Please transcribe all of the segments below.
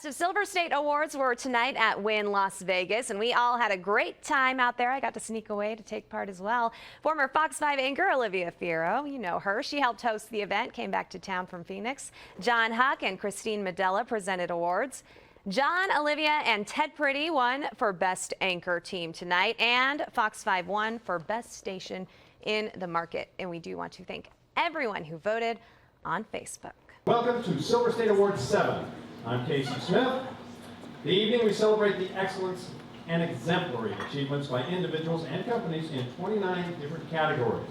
Best of Silver State Awards were tonight at Wynn, Las Vegas, and we all had a great time out there. I got to sneak away to take part as well. Former Fox 5 anchor Olivia Fierro, you know her. She helped host the event, came back to town from Phoenix. John Huck and Christine Medela presented awards. John, Olivia, and Ted Pretty won for Best Anchor Team tonight, and Fox 5 won for Best Station in the Market. And we do want to thank everyone who voted on Facebook. Welcome to Silver State Awards 7. I'm Casey Smith. The evening we celebrate the excellence and exemplary achievements by individuals and companies in 29 different categories.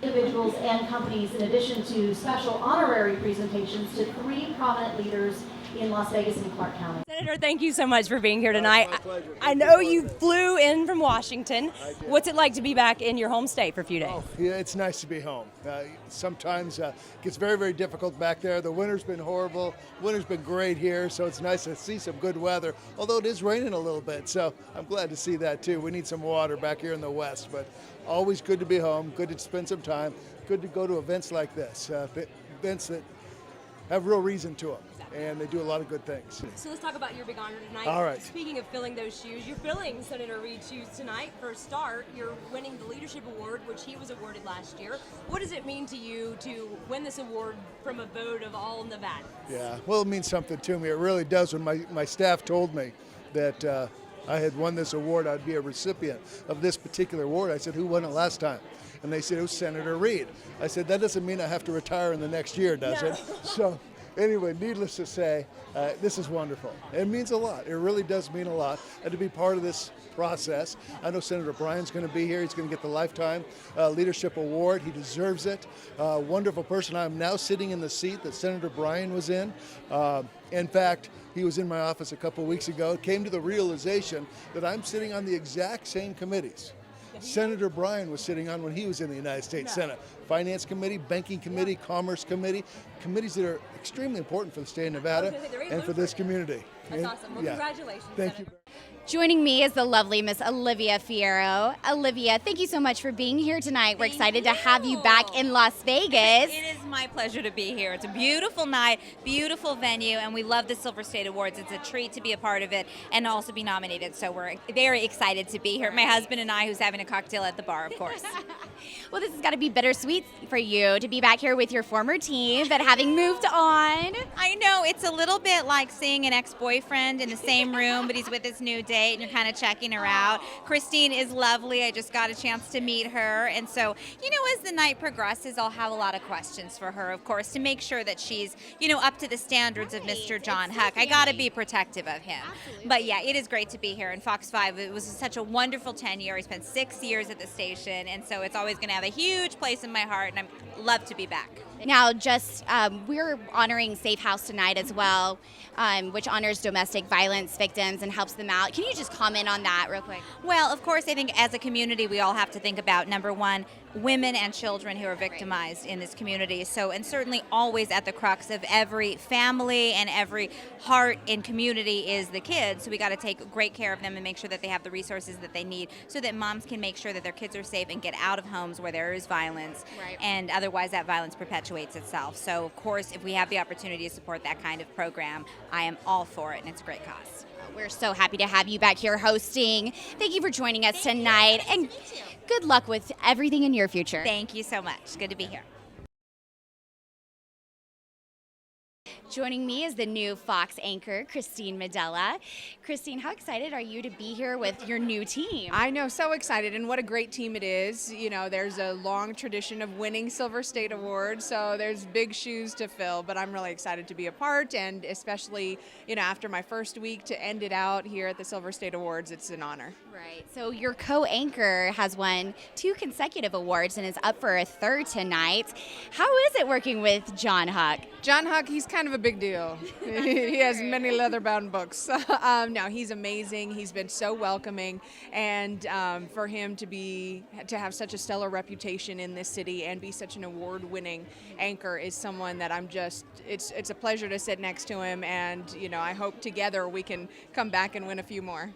Individuals and companies, in addition to special honorary presentations to 3 prominent leaders in Las Vegas and Clark County. Senator, thank you so much for being here tonight. I know you flew in from Washington. What's it like to be back in your home state for a few days? Oh, yeah, it's nice to be home. Sometimes it gets very, very difficult back there. The winter's been horrible. Winter's been great here, so it's nice to see some good weather, although it is raining a little bit, so I'm glad to see that too. We need some water back here in the West, but always good to be home, good to spend some time, good to go to events like this, events that have real reason to them. And they do a lot of good things. So let's talk about your big honor tonight. All right. Speaking of filling those shoes, you're filling Senator Reid's shoes tonight. For a start, you're winning the Leadership Award, which he was awarded last year. What does it mean to you to win this award from a vote of all Nevadans? Yeah, well, it means something to me. It really does. When my staff told me that I had won this award, I'd be a recipient of this particular award. I said, who won it last time? And they said, it was Senator Reid. I said, that doesn't mean I have to retire in the next year, does it? So. Anyway, needless to say, this is wonderful. It means a lot. It really does mean a lot. And to be part of this process, I know Senator Bryan's going to be here. He's going to get the Lifetime Leadership Award. He deserves it. Wonderful person. I'm now sitting in the seat that Senator Bryan was in. In fact, he was in my office a couple weeks ago. Came to the realization that I'm sitting on the exact same committees Senator Bryan was sitting on when he was in the United States Senate. Finance Committee, Banking Committee, Commerce Committee, committees that are extremely important for the state of Nevada and for this community. That's awesome. Well, congratulations. Thank you. Joining me is the lovely Miss Olivia Fierro. Olivia, thank you so much for being here tonight. We're excited to have you back in Las Vegas. It is my pleasure to be here. It's a beautiful night, beautiful venue, and we love the Silver State Awards. It's a treat to be a part of it and also be nominated, so we're very excited to be here. My husband and I, who's having a cocktail at the bar, of course. Well, this has got to be bittersweet for you to be back here with your former team, but having moved on. I know, it's a little bit like seeing an ex-boyfriend in the same room, but he's with his new date, and you're kind of checking her out. Christine is lovely. I just got a chance to meet her, and so, you know, as the night progresses, I'll have a lot of questions for her, of course, to make sure that she's, you know, up to the standards of Mr. John Huck. I got to be protective of him. But yeah, it is great to be here. And Fox 5, it was such a wonderful tenure. I spent 6 years at the station, and so it's always going to have a huge place in my heart, and I love to be back. Now, just we're honoring Safe House tonight as well, which honors domestic violence victims and helps them out. Can you just comment on that real quick? Well, of course, I think as a community, we all have to think about, number one, women and children who are victimized in this community. So, and certainly always at the crux of every family and every heart in community is the kids. So we got to take great care of them and make sure that they have the resources that they need so that moms can make sure that their kids are safe and get out of homes where there is violence. And otherwise that violence perpetuates itself. So of course, if we have the opportunity to support that kind of program, I am all for it, and it's a great cause. We're so happy to have you back here hosting. Thank you for joining us tonight, and good luck with everything in your future. Thank you so much. Good to be here. Joining me is the new Fox anchor, Christine Medela. Christine, how excited are you to be here with your new team? I know, so excited, and what a great team it is. You know, there's a long tradition of winning Silver State Awards, so there's big shoes to fill, but I'm really excited to be a part, and especially, you know, after my first week to end it out here at the Silver State Awards, it's an honor. Right, so your co-anchor has won 2 consecutive awards and is up for a 3rd tonight. How is it working with John Huck? John Huck, he's kind of a big deal. He has many leather-bound books. No, he's amazing. He's been so welcoming, and for him to have such a stellar reputation in this city and be such an award-winning anchor is someone that I'm just. It's a pleasure to sit next to him, and you know, I hope together we can come back and win a few more.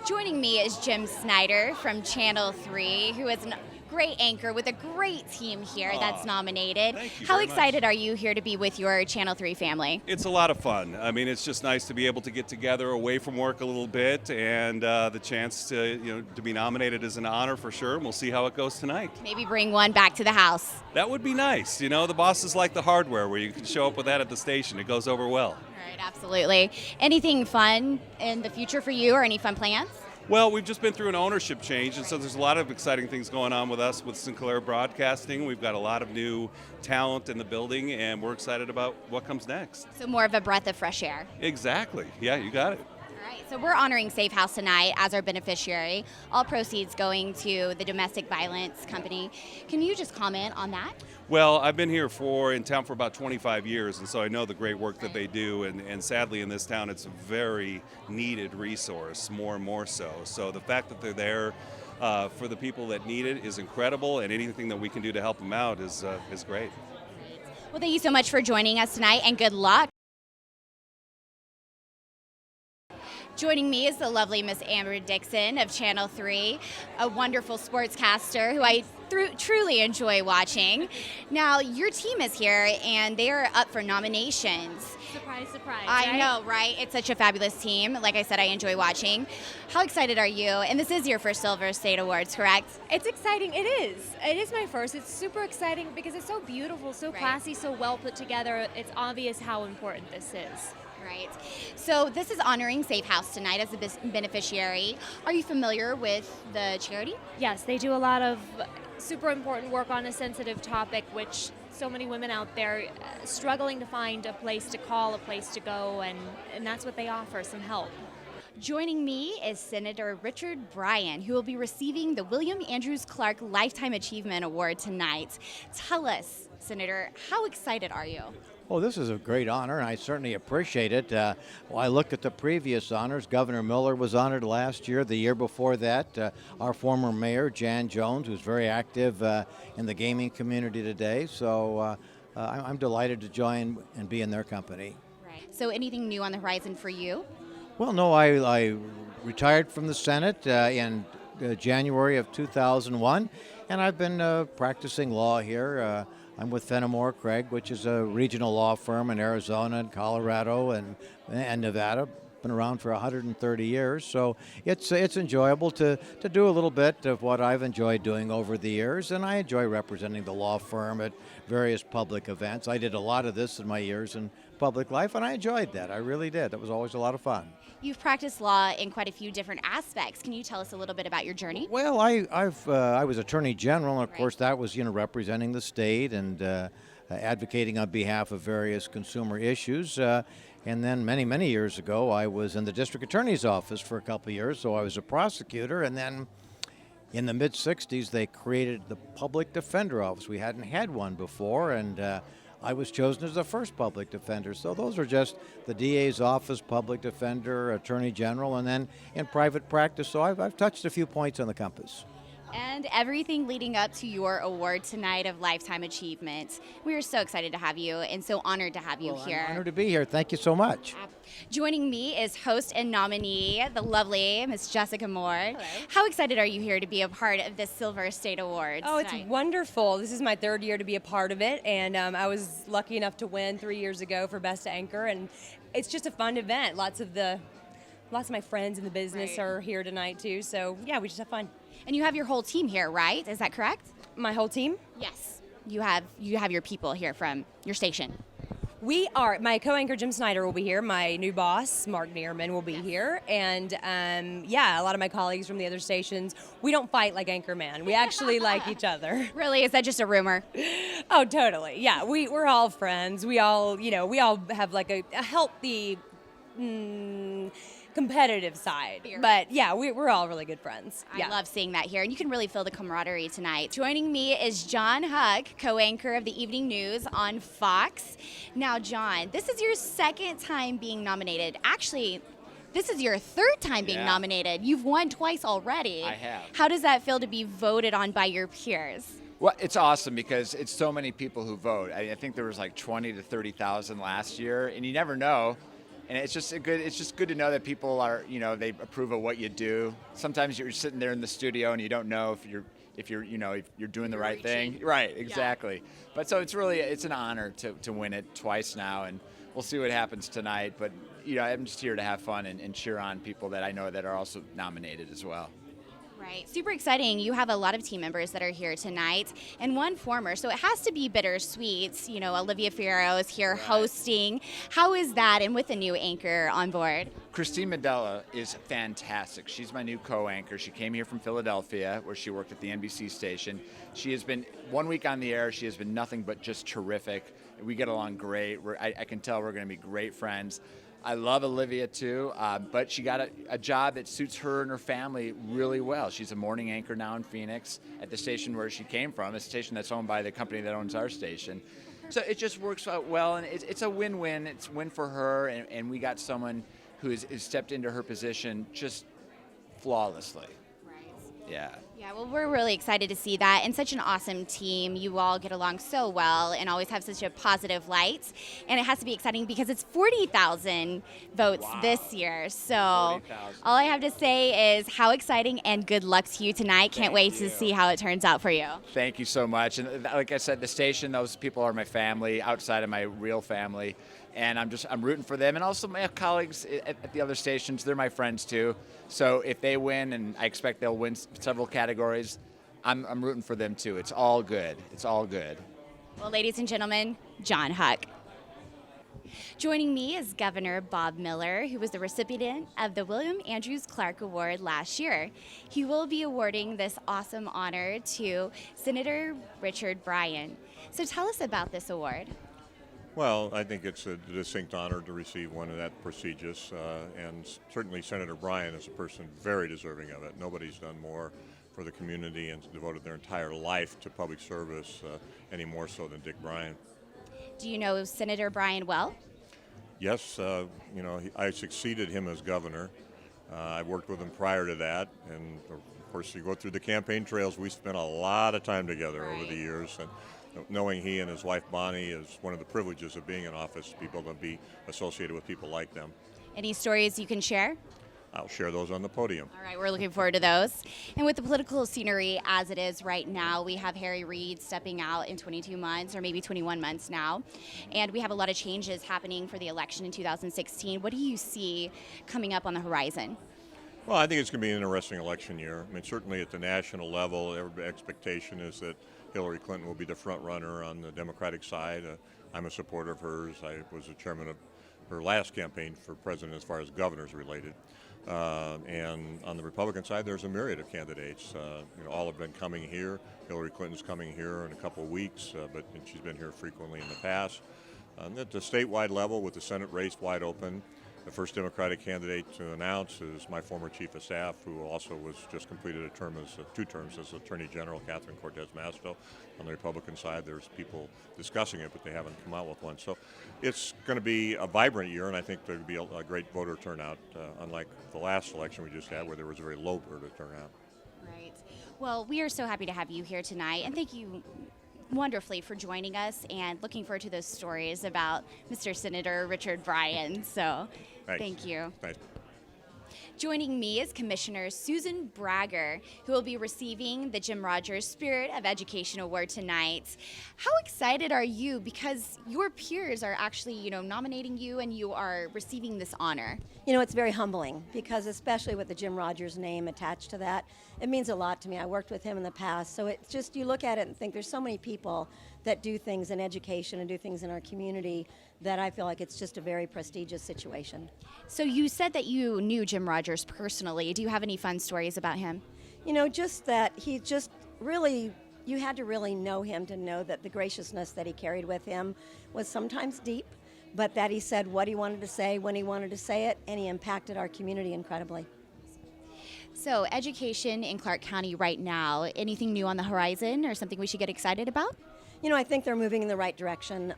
Joining me is Jim Snyder from Channel 3, who is a great anchor with a great team here that's nominated. Thank you How very excited are you here to be with your Channel 3 family? It's a lot of fun. I mean, it's just nice to be able to get together away from work a little bit, and the chance to be nominated is an honor for sure. And we'll see how it goes tonight. Maybe bring one back to the house. That would be nice. The boss is like the hardware, where you can show up with that at the station. It goes over well. All right, absolutely. Anything fun in the future for you, or any fun plans? Well, we've just been through an ownership change, and so there's a lot of exciting things going on with us with Sinclair Broadcasting. We've got a lot of new talent in the building, and we're excited about what comes next. So more of a breath of fresh air. Exactly. Yeah, you got it. All right, so we're honoring Safe House tonight as our beneficiary. All proceeds going to the domestic violence company. Can you just comment on that? Well, I've been here in town for about 25 years, and so I know the great work that they do, and sadly in this town it's a very needed resource, more and more so. So the fact that they're there for the people that need it is incredible, and anything that we can do to help them out is great. Well, thank you so much for joining us tonight, and good luck. Joining me is the lovely Miss Amber Dixon of Channel 3, a wonderful sportscaster who I truly enjoy watching. Now, your team is here, and they are up for nominations. Surprise, surprise. I know, right? It's such a fabulous team. Like I said, I enjoy watching. How excited are you? And this is your first Silver State Awards, correct? It's exciting. It is. It is my first. It's super exciting because it's so beautiful, so classy, so well put together. It's obvious how important this is. Right. So this is honoring Safe House tonight as a beneficiary. Are you familiar with the charity? Yes, they do a lot of super important work on a sensitive topic, which so many women out there struggling to find a place to call, a place to go, and that's what they offer, some help. Joining me is Senator Richard Bryan, who will be receiving the William Andrews Clark Lifetime Achievement Award tonight. Tell us, Senator, how excited are you? Well, this is a great honor, and I certainly appreciate it. I looked at the previous honors. Governor Miller was honored last year. The year before that, our former mayor, Jan Jones, who's very active in the gaming community today. So I'm delighted to join and be in their company. Right. So anything new on the horizon for you? Well, no, I retired from the Senate in January of 2001, and I've been practicing law here. I'm with Fenimore Craig, which is a regional law firm in Arizona and Colorado and Nevada. Been around for 130 years, so it's enjoyable to do a little bit of what I've enjoyed doing over the years, and I enjoy representing the law firm at various public events. I did a lot of this in my years in public life, and I enjoyed that. I really did. That was always a lot of fun. You've practiced law in quite a few different aspects. Can you tell us a little bit about your journey? Well, I was Attorney General, and of course that was representing the state and advocating on behalf of various consumer issues. And then many years ago, I was in the district attorney's office for a couple of years, so I was a prosecutor. And then in the mid-'60s, they created the public defender office. We hadn't had one before, and I was chosen as the first public defender. So those are just the DA's office, public defender, attorney general, and then in private practice. So I've touched a few points on the compass. And everything leading up to your award tonight of Lifetime Achievement. We are so excited to have you and so honored to have you here. I'm honored to be here. Thank you so much. Joining me is host and nominee, the lovely Miss Jessica Moore. Hello. How excited are you here to be a part of this Silver State Awards? Oh, it's wonderful. This is my third year to be a part of it, and I was lucky enough to win 3 years ago for Best Anchor, and it's just a fun event. Lots of my friends in the business are here tonight too, so yeah, we just have fun. And you have your whole team here, right? Is that correct? My whole team? Yes. You have your people here from your station. We are. My co-anchor Jim Snyder will be here. My new boss Mark Neerman will be here, and a lot of my colleagues from the other stations. We don't fight like Anchorman. We actually like each other. Really? Is that just a rumor? Oh, totally. Yeah, we're all friends. We all have like a healthy. Competitive side. But yeah, we're all really good friends. I love seeing that here, and you can really feel the camaraderie tonight. Joining me is John Huck, co-anchor of the Evening News on Fox. Now, John, this is your second time being nominated. Actually, this is your third time being nominated. You've won twice already. I have. How does that feel to be voted on by your peers? Well, it's awesome because it's so many people who vote. I think there was like 20 to 30,000 last year, and you never know. And it's just good to know that people are, they approve of what you do. Sometimes you're sitting there in the studio and you don't know if you're doing the right thing. Right, exactly. Yeah. But so it's an honor to win it twice now, and we'll see what happens tonight. But I'm just here to have fun and cheer on people that I know that are also nominated as well. Right. Super exciting. You have a lot of team members that are here tonight and one former, so it has to be bittersweet. Olivia Fierro is here hosting. How is that, and with a new anchor on board? Christine Medela is fantastic. She's my new co-anchor. She came here from Philadelphia, where she worked at the NBC station. She has been 1 week on the air. She has been nothing but just terrific. We get along great. I can tell we're going to be great friends. I love Olivia too, but she got a job that suits her and her family really well. She's a morning anchor now in Phoenix at the station where she came from, a station that's owned by the company that owns our station. So it just works out well, and it's a win-win. It's a win for her, and we got someone who has stepped into her position just flawlessly. Right. Yeah. Yeah, well, we're really excited to see that, and such an awesome team. You all get along so well and always have such a positive light, and it has to be exciting because it's 40,000 votes this year. So 40,000. All I have to say is how exciting, and good luck to you tonight. Can't wait to see how it turns out for you. Thank you so much. And like I said, the station, those people are my family outside of my real family. And I'm rooting for them, and also my colleagues at the other stations. They're my friends too. So if they win, and I expect they'll win several categories, I'm rooting for them too. It's all good. It's all good. Well, ladies and gentlemen, John Huck. Joining me is Governor Bob Miller, who was the recipient of the William Andrews Clark Award last year. He will be awarding this awesome honor to Senator Richard Bryan. So tell us about this award. Well, I think it's a distinct honor to receive one of that prestigious, and certainly Senator Bryan is a person very deserving of it. Nobody's done more for the community and devoted their entire life to public service any more so than Dick Bryan. Do you know Senator Bryan well? Yes, I succeeded him as governor. I worked with him prior to that, and of course you go through the campaign trails. We spent a lot of time together over the years, and knowing he and his wife Bonnie is one of the privileges of being in office, to be able to be associated with people like them. Any stories you can share? I'll share those on the podium. All right, we're looking forward to those. And with the political scenery as it is right now, we have Harry Reid stepping out in 22 months, or maybe 21 months now. And we have a lot of changes happening for the election in 2016. What do you see coming up on the horizon? Well, I think it's going to be an interesting election year. I mean, certainly at the national level, every expectation is that Hillary Clinton will be the front runner on the Democratic side. I'm a supporter of hers. I was the chairman of her last campaign for president as far as governors related. And on the Republican side, there's a myriad of candidates. All have been coming here. Hillary Clinton's coming here in a couple of weeks, but she's been here frequently in the past. At the statewide level, with the Senate race wide open, the first Democratic candidate to announce is my former chief of staff, who also was just completed two terms as Attorney General, Catherine Cortez Masto. On the Republican side, there's people discussing it, but they haven't come out with one. So it's going to be a vibrant year, and I think there'll be a great voter turnout, unlike the last election we just had, where there was a very low voter turnout. Right. Well, we are so happy to have you here tonight, and thank you wonderfully for joining us, and looking forward to those stories about Mr. Senator Richard Bryan. So thank you. Thanks. Joining me is Commissioner Susan Bragger, who will be receiving the Jim Rogers Spirit of Education Award tonight. How excited are you, because your peers are actually, nominating you, and you are receiving this honor? It's very humbling, because especially with the Jim Rogers name attached to that, it means a lot to me. I worked with him in the past, so it's just, you look at it and think there's so many people that do things in education and do things in our community that I feel like it's just a very prestigious situation. So you said that you knew Jim Rogers personally. Do you have any fun stories about him? Just that he just really, you had to really know him to know that the graciousness that he carried with him was sometimes deep, but that he said what he wanted to say when he wanted to say it, and he impacted our community incredibly. So education in Clark County right now, anything new on the horizon or something we should get excited about? You know, I think they're moving in the right direction.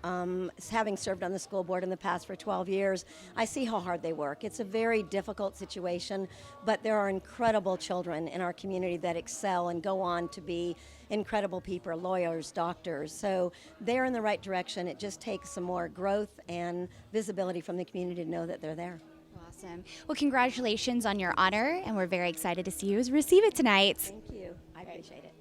Having served on the school board in the past for 12 years, I see how hard they work. It's a very difficult situation, but there are incredible children in our community that excel and go on to be incredible people, lawyers, doctors. So they're in the right direction. It just takes some more growth and visibility from the community to know that they're there. Awesome. Well, congratulations on your honor, and we're very excited to see you receive it tonight. Thank you. I appreciate it.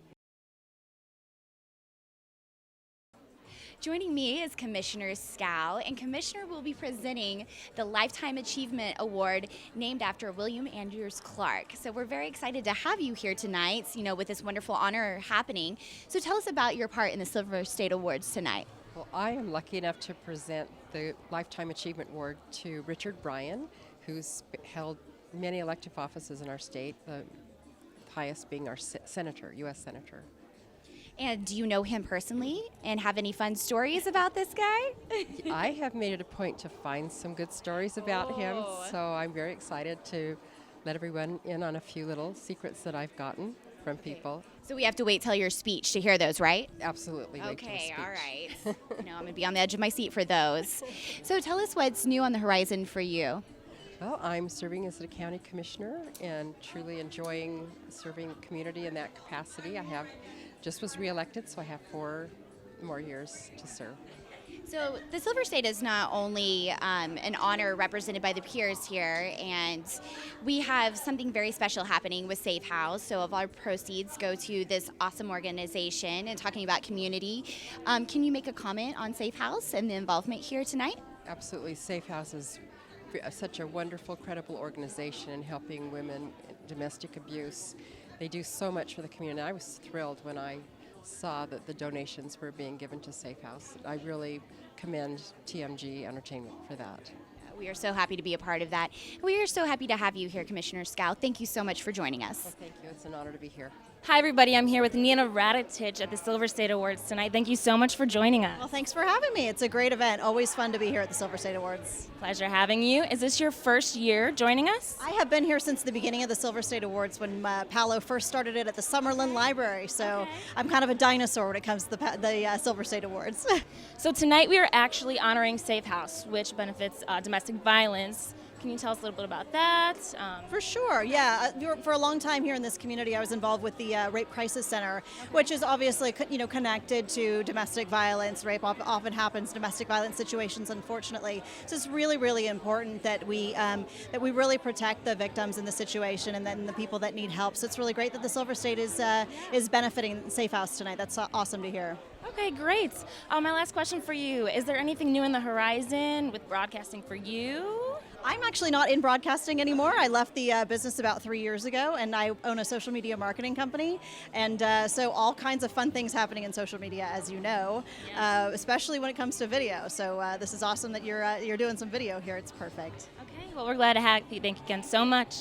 Joining me is Commissioner Scow, and Commissioner will be presenting the Lifetime Achievement Award named after William Andrews Clark. So we're very excited to have you here tonight, you know, with this wonderful honor happening. So tell us about your part in the Silver State Awards tonight. Well, I am lucky enough to present the Lifetime Achievement Award to Richard Bryan, who's held many elective offices in our state, the highest being our senator, U.S. Senator. And do you know him personally and have any fun stories about this guy? I have made it a point to find some good stories about him, so I'm very excited to let everyone in on a few little secrets that I've gotten from people. So we have to wait till your speech to hear those, right? Absolutely. Okay, all right. No, I'm going to be on the edge of my seat for those. So tell us what's new on the horizon for you. Well, I'm serving as a county commissioner and truly enjoying serving the community in that capacity. I just was reelected, so I have 4 more years to serve. So the Silver State is not only an honor represented by the peers here, and we have something very special happening with Safe House. So of our proceeds go to this awesome organization and talking about community. Can you make a comment on Safe House and the involvement here tonight? Absolutely. Safe House is such a wonderful, credible organization in helping women in domestic abuse. They do so much for the community. I was thrilled when I saw that the donations were being given to Safe House. I really commend TMG Entertainment for that. We are so happy to be a part of that. We are so happy to have you here, Commissioner Scow. Thank you so much for joining us. Well, thank you. It's an honor to be here. Hi, everybody. I'm here with Nina Radetich at the Silver State Awards tonight. Thank you so much for joining us. Well, thanks for having me. It's a great event. Always fun to be here at the Silver State Awards. Pleasure having you. Is this your first year joining us? I have been here since the beginning of the Silver State Awards when Paolo first started it at the Summerlin Library. So I'm kind of a dinosaur when it comes to the Silver State Awards. So tonight we are actually honoring Safe House, which benefits domestic violence. Can you tell us a little bit about that? For sure, yeah. For a long time here in this community, I was involved with the Rape Crisis Center, which is obviously connected to domestic violence. Rape often happens, domestic violence situations, unfortunately. So it's really, really important that we really protect the victims in the situation and then the people that need help. So it's really great that the Silver State is benefiting Safe House tonight. That's awesome to hear. Okay, great. My last question for you: is there anything new in the horizon with broadcasting for you? I'm actually not in broadcasting anymore. I left the business about 3 years ago, and I own a social media marketing company. And so all kinds of fun things happening in social media, as you know, especially when it comes to video. So this is awesome that you're doing some video here. It's perfect. Okay, well, we're glad to have you. Thank you again so much.